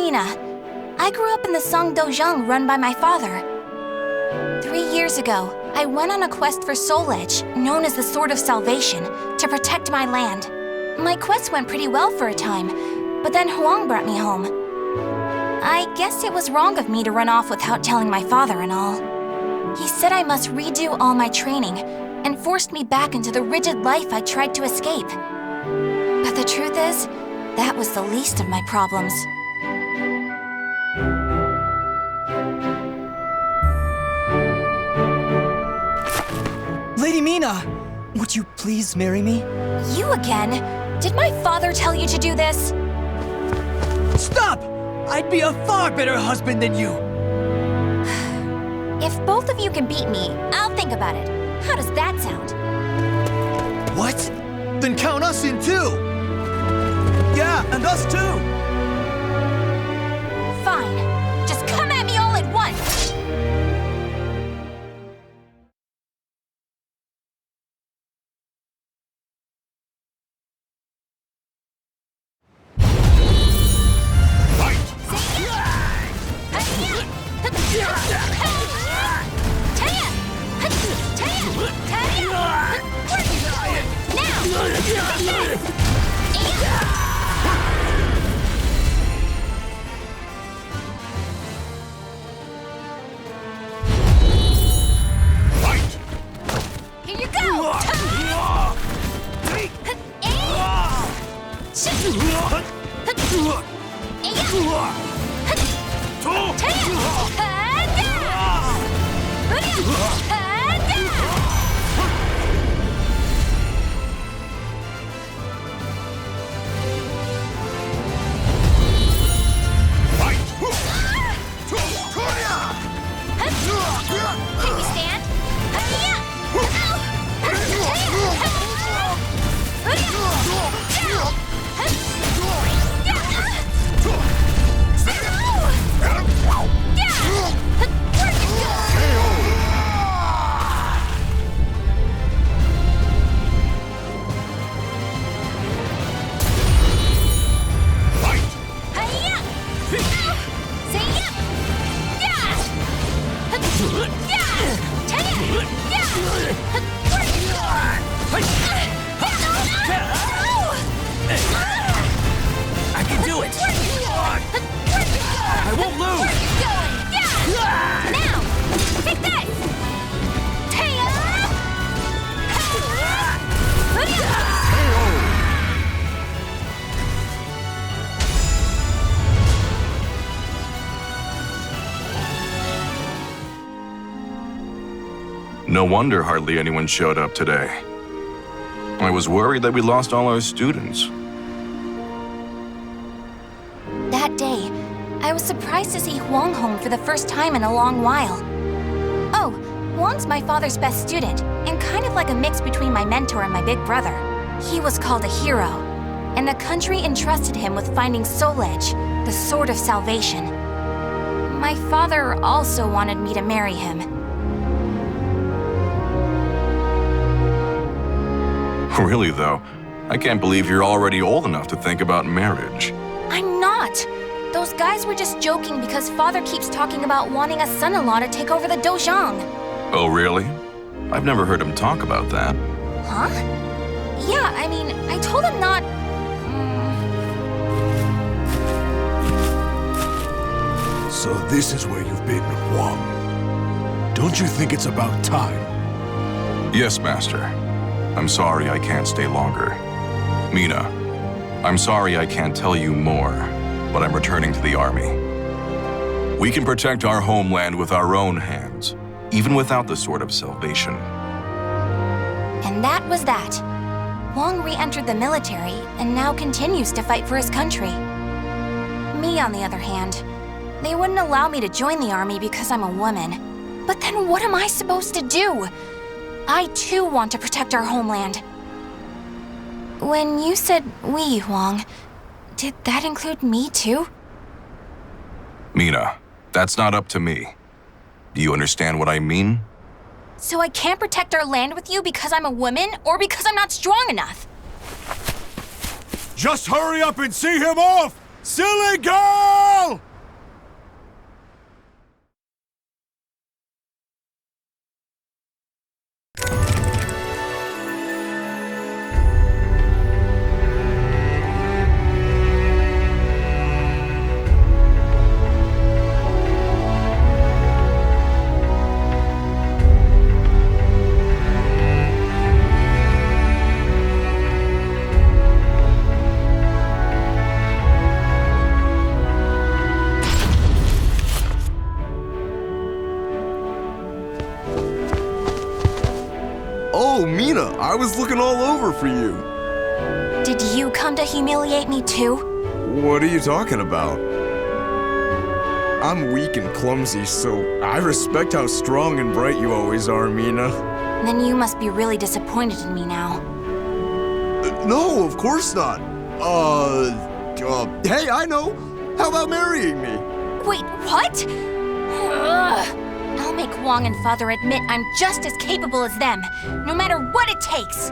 Mina. I grew up in the Seong Dojang run by my father. 3 years ago, I went on a quest for Soul Edge, known as the Sword of Salvation, to protect my land. My quest went pretty well for a time, but then Huang brought me home. I guess it was wrong of me to run off without telling my father and all. He said I must redo all my training, and forced me back into the rigid life I tried to escape. But the truth is, that was the least of my problems. Lady Mina, would you please marry me? You again? Did my father tell you to do this? Stop! I'd be a far better husband than you. If both of you can beat me, I'll think about it. How does that sound? What? Then count us in too! Yeah, and us too! Fine. Just come at me all at once! Here you go! Can we stand? I can do it! I won't lose! Now, take this! No wonder hardly anyone showed up today. I was worried that we lost all our students. That day, I was surprised to see Huang home for the first time in a long while. Oh, Huang's my father's best student, and kind of like a mix between my mentor and my big brother. He was called a hero, and the country entrusted him with finding Soul Edge, the Sword of Salvation. My father also wanted me to marry him. Really, though, I can't believe you're already old enough to think about marriage. I'm not! Those guys were just joking because father keeps talking about wanting a son-in-law to take over the Dojang. Oh, really? I've never heard him talk about that. Huh? Yeah, I mean, I told him not... So this is where you've been, Huang. Don't you think it's about time? Yes, Master. I'm sorry I can't stay longer. Mina, I'm sorry I can't tell you more, but I'm returning to the army. We can protect our homeland with our own hands, even without the Sword of Salvation. And that was that. Huang re-entered the military and now continues to fight for his country. Me, on the other hand, they wouldn't allow me to join the army because I'm a woman. But then what am I supposed to do? I too want to protect our homeland. When you said we, Huang, did that include me too? Mina, that's not up to me. Do you understand what I mean? So I can't protect our land with you because I'm a woman or because I'm not strong enough? Just hurry up and see him off! Silly girl! I was looking all over for you. Did you come to humiliate me too? What are you talking about? I'm weak and clumsy, so I respect how strong and bright you always are, Mina. Then you must be really disappointed in me now. No, of course not. Hey, I know. How about marrying me? Wait, what? Ugh. I'll make Wong and Father admit I'm just as capable as them, no matter what it takes.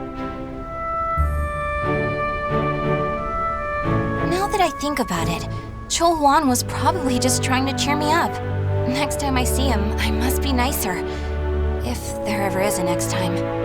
Now that I think about it, Chol Wan was probably just trying to cheer me up. Next time I see him, I must be nicer. If there ever is a next time.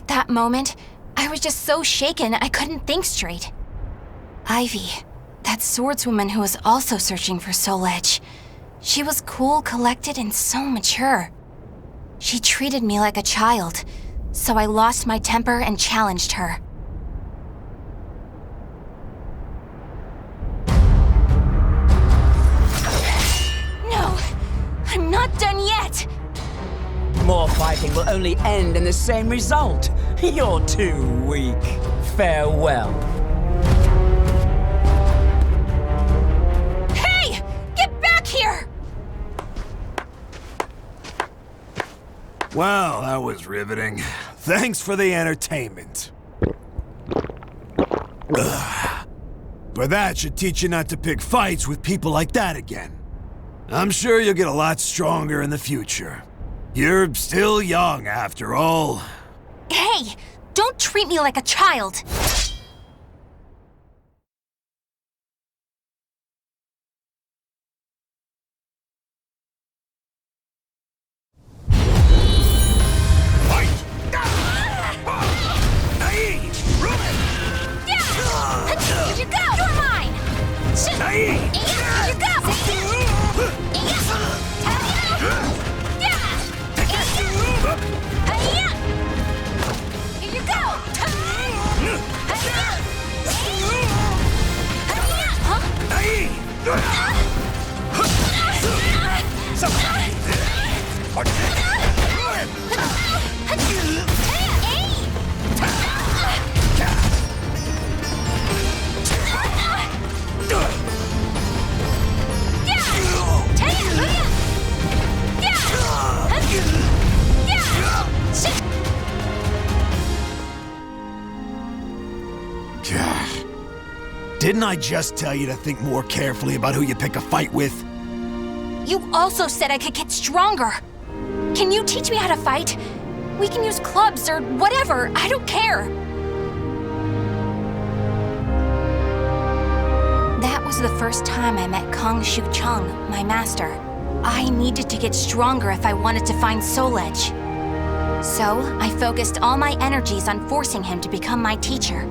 That moment, I was just so shaken I couldn't think straight. Ivy, that swordswoman who was also searching for Soul Edge. She was cool, collected, and so mature. She treated me like a child, so I lost my temper and challenged her. No, I'm not done yet! More fighting will only end in the same result. You're too weak. Farewell. Hey! Get back here! Well, that was riveting. Thanks for the entertainment. Ugh. But that should teach you not to pick fights with people like that again. I'm sure you'll get a lot stronger in the future. You're still young, after all. Hey! Don't treat me like a child! Here you go! You're mine! Here you go! Here you go! Didn't I just tell you to think more carefully about who you pick a fight with? You also said I could get stronger. Can you teach me how to fight? We can use clubs or whatever, I don't care. That was the first time I met Kong Shu Chung, my master. I needed to get stronger if I wanted to find Soul Edge. So, I focused all my energies on forcing him to become my teacher.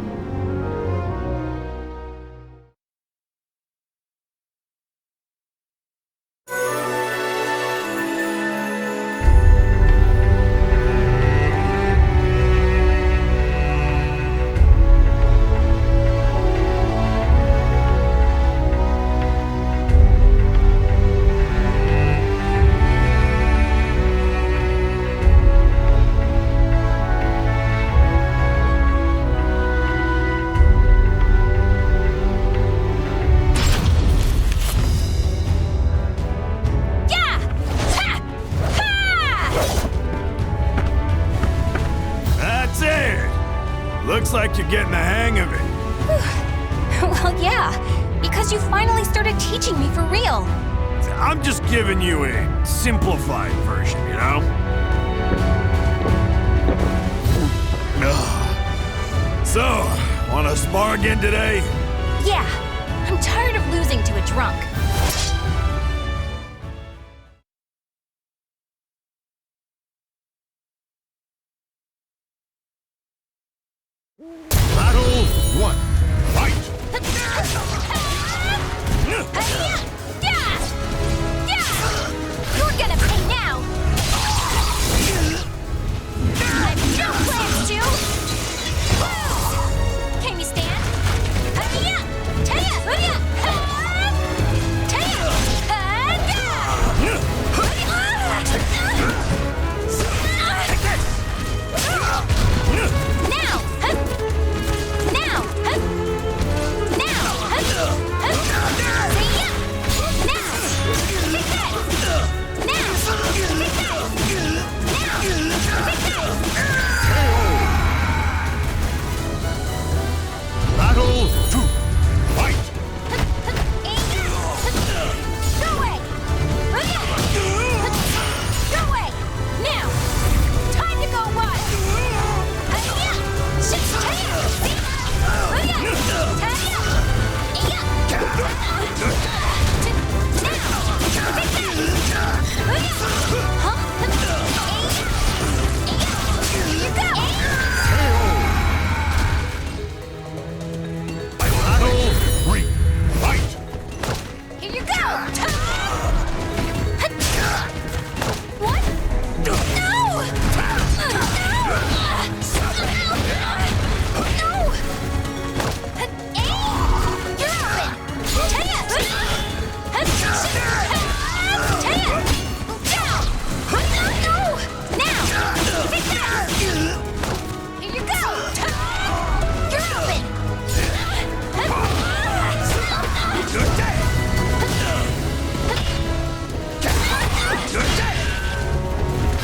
Looks like you're getting the hang of it. Well, yeah, because you finally started teaching me for real. I'm just giving you a simplified version, you know? So, wanna spar again today? Yeah, I'm tired of losing to a drunk. Battle 1. Fight! You're gonna pay now! I've no plans to! Can you stand? Battle 2. Fight! Go away! Go away! Now! Time to go wild! Battle 3. Fight! Here you go! What? No! No! You're open! Here you go! You're open!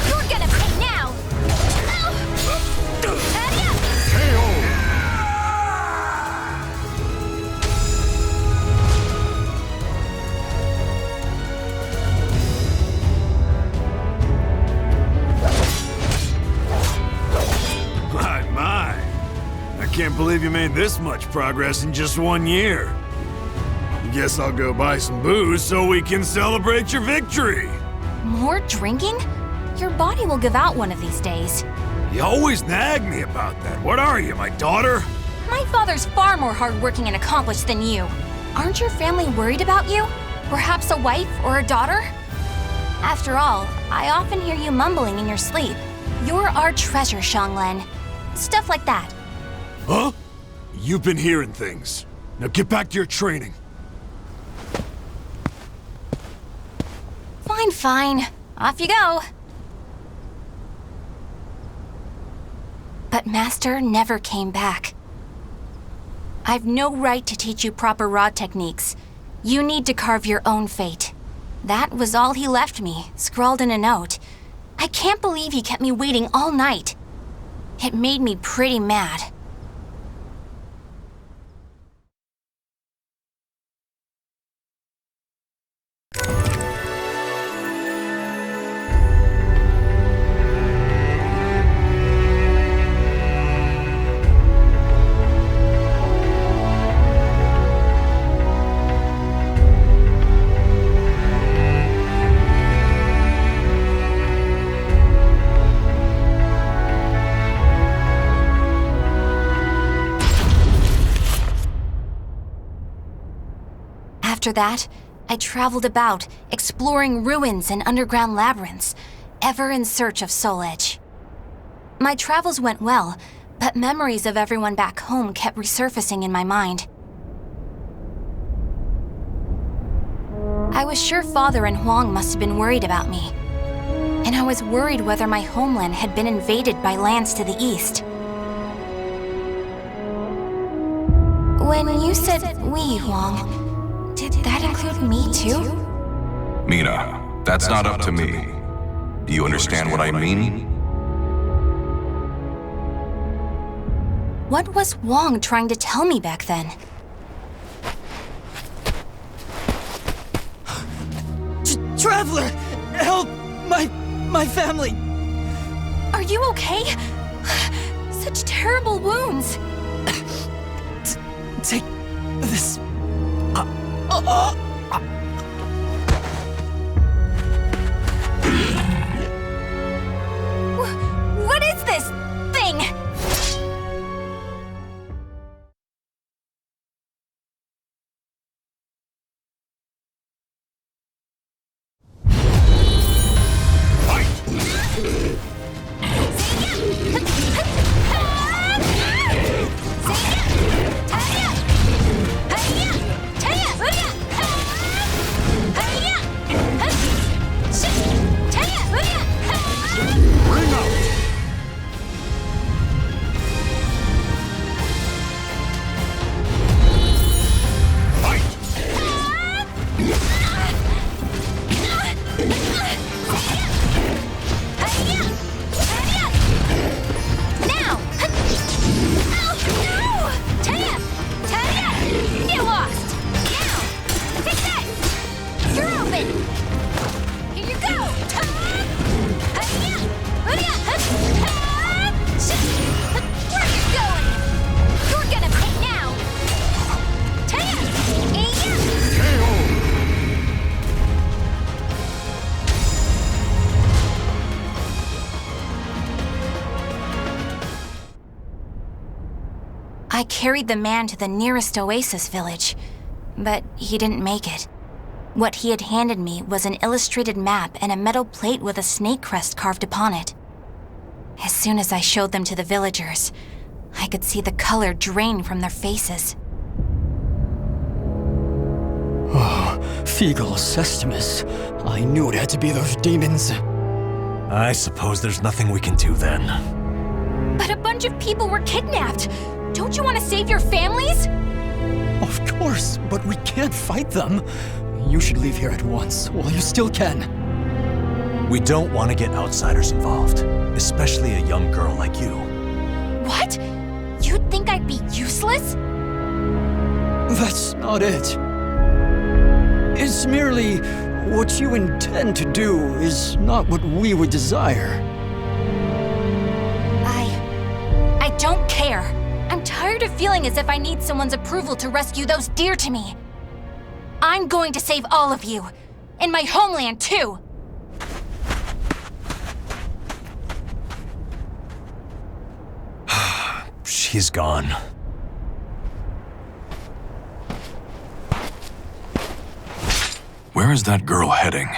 You're gonna pay now! My. I can't believe you made this much progress in just 1 year. Guess I'll go buy some booze so we can celebrate your victory. More drinking? Your body will give out one of these days. You always nag me about that. What are you, my daughter? My father's far more hardworking and accomplished than you. Aren't your family worried about you? Perhaps a wife or a daughter? After all, I often hear you mumbling in your sleep. You're our treasure, Xianglen. Stuff like that. Huh? You've been hearing things. Now get back to your training. Fine, fine. Off you go. But Master never came back. I've no right to teach you proper rod techniques. You need to carve your own fate. That was all he left me, scrawled in a note. I can't believe he kept me waiting all night. It made me pretty mad. After that, I traveled about, exploring ruins and underground labyrinths, ever in search of Soul Edge. My travels went well, but memories of everyone back home kept resurfacing in my mind. I was sure Father and Huang must have been worried about me. And I was worried whether my homeland had been invaded by lands to the east. When you said we, Huang, did that include me too? Mina, that's not up to me. Do you understand what I mean? What was Wong trying to tell me back then? Traveler! Help! My family! Are you okay? Such terrible wounds. Take this. What is this thing? I carried the man to the nearest oasis village, but he didn't make it. What he had handed me was an illustrated map and a metal plate with a snake crest carved upon it. As soon as I showed them to the villagers, I could see the color drain from their faces. Oh, Feegle Sestimus. I knew it had to be those demons. I suppose there's nothing we can do then. But a bunch of people were kidnapped. Don't you want to save your families? Of course, but we can't fight them. You should leave here at once, while you still can. We don't want to get outsiders involved, especially a young girl like you. What? You'd think I'd be useless? That's not it. It's merely what you intend to do is not what we would desire. I don't care. I'm tired of feeling as if I need someone's approval to rescue those dear to me. I'm going to save all of you. And my homeland, too. She's gone. Where is that girl heading?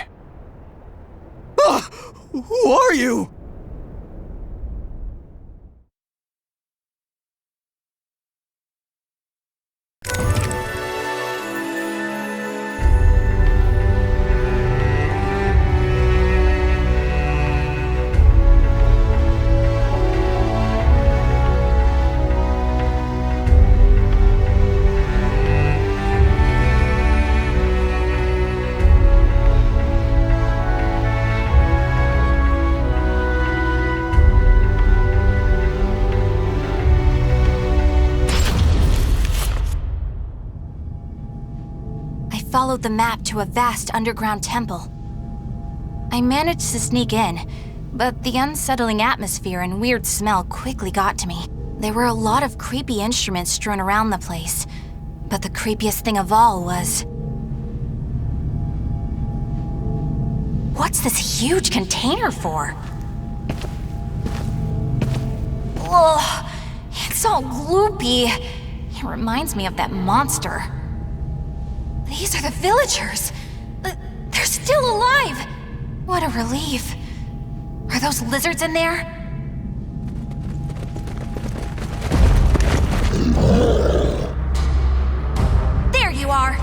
Ah! Who are you? Followed the map to a vast underground temple. I managed to sneak in, but the unsettling atmosphere and weird smell quickly got to me. There were a lot of creepy instruments strewn around the place, but the creepiest thing of all was... What's this huge container for? Ugh, it's all gloopy. It reminds me of that monster. These are the villagers. They're still alive. What a relief. Are those lizards in there? There you are.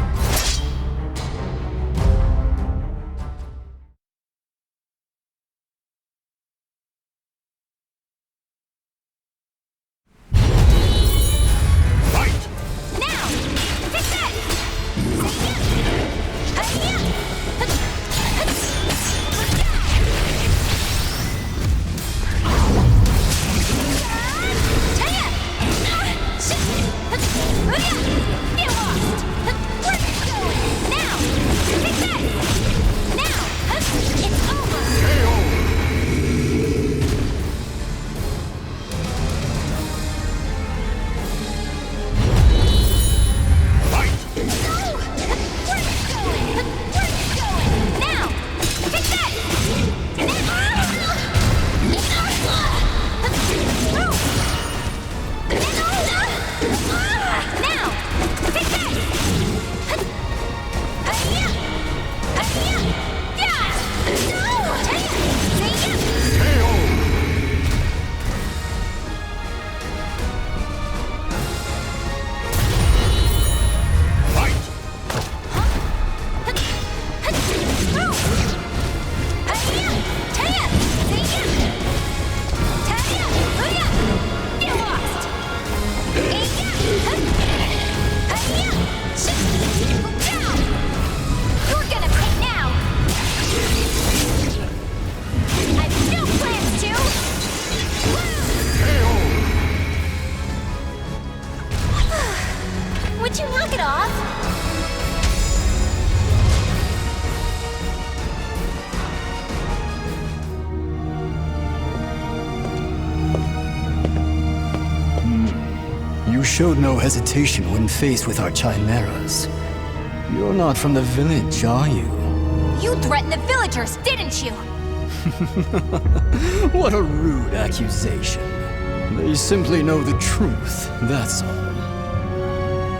showed no hesitation when faced with our chimeras. You're not from the village, are you? You threatened the villagers, didn't you? What a rude accusation. They simply know the truth, that's all.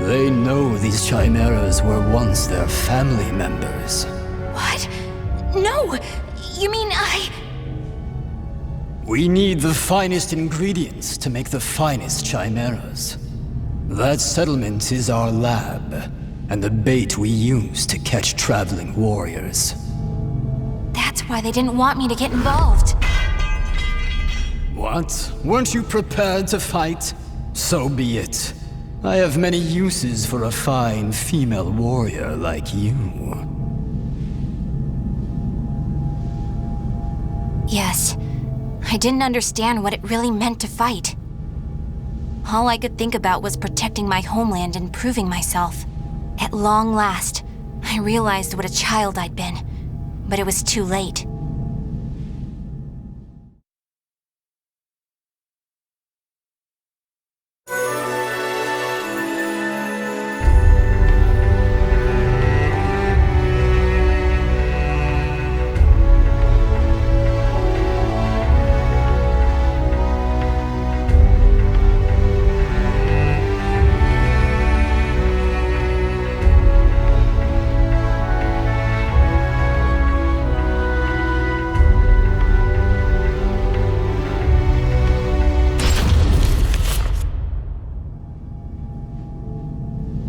They know these chimeras were once their family members. What? No! You mean We need the finest ingredients to make the finest chimeras. That settlement is our lab, and the bait we use to catch traveling warriors. That's why they didn't want me to get involved. What? Weren't you prepared to fight? So be it. I have many uses for a fine female warrior like you. Yes. I didn't understand what it really meant to fight. All I could think about was protecting my homeland and proving myself. At long last, I realized what a child I'd been, but it was too late.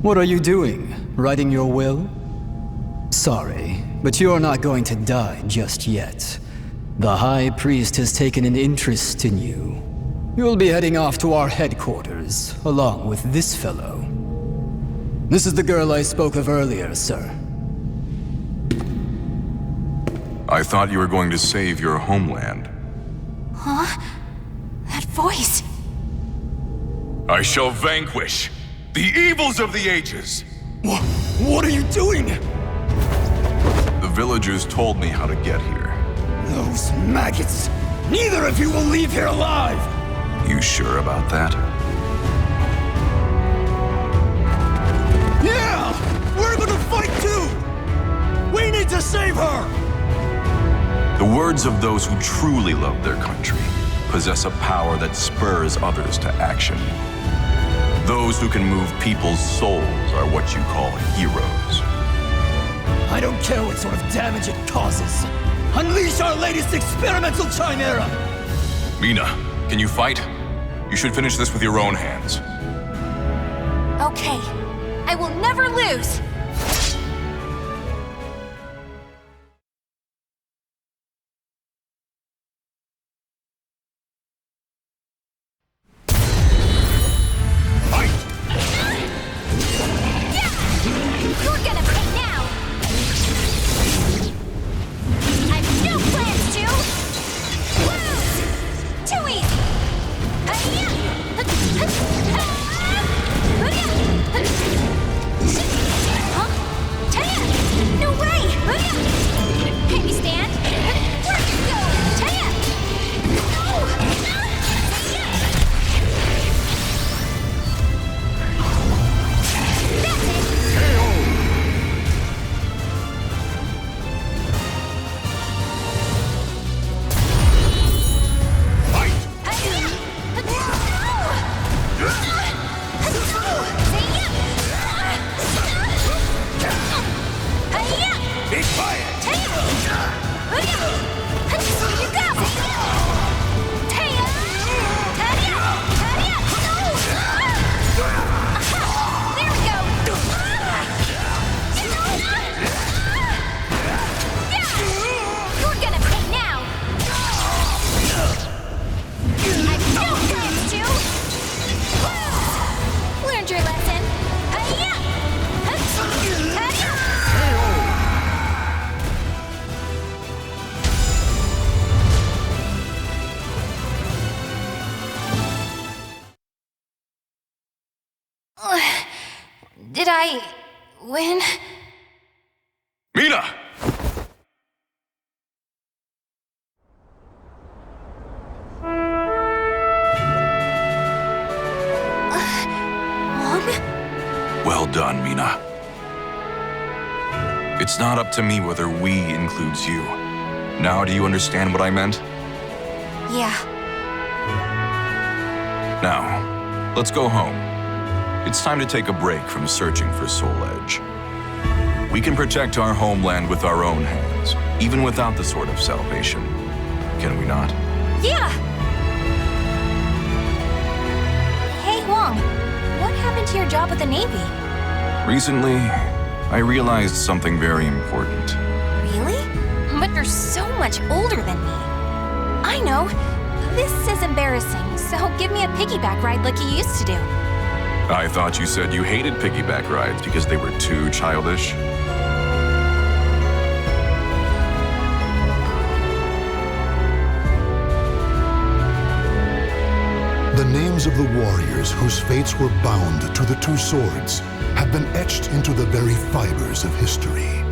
What are you doing? Writing your will? Sorry, but you're not going to die just yet. The High Priest has taken an interest in you. You'll be heading off to our headquarters, along with this fellow. This is the girl I spoke of earlier, sir. I thought you were going to save your homeland. Huh? That voice. I shall vanquish the evils of the ages. What are you doing? The villagers told me how to get here. Those maggots! Neither of you will leave here alive! You sure about that? Yeah! We're gonna fight too! We need to save her! The words of those who truly love their country possess a power that spurs others to action. Those who can move people's souls are what you call heroes. I don't care what sort of damage it causes. Unleash our latest experimental chimera! Mina, can you fight? You should finish this with your own hands. Okay. I will never lose! You're gonna pay now! I've no plans to lose! Too easy! No way! Can you stand? Where'd you go? Taya! No! That's it! Be quiet! Learned your lesson. Did I win? Mina! done, Mina. It's not up to me whether we includes you. Now do you understand what I meant? Yeah. Now, let's go home. It's time to take a break from searching for Soul Edge. We can protect our homeland with our own hands, even without the Sword of Salvation. Can we not? Yeah! Hey, Wong. What happened to your job with the Navy? Recently, I realized something very important. Really? But you're so much older than me. I know. This is embarrassing, so give me a piggyback ride like you used to do. I thought you said you hated piggyback rides because they were too childish. The names of the warriors whose fates were bound to the two swords have been etched into the very fibers of history.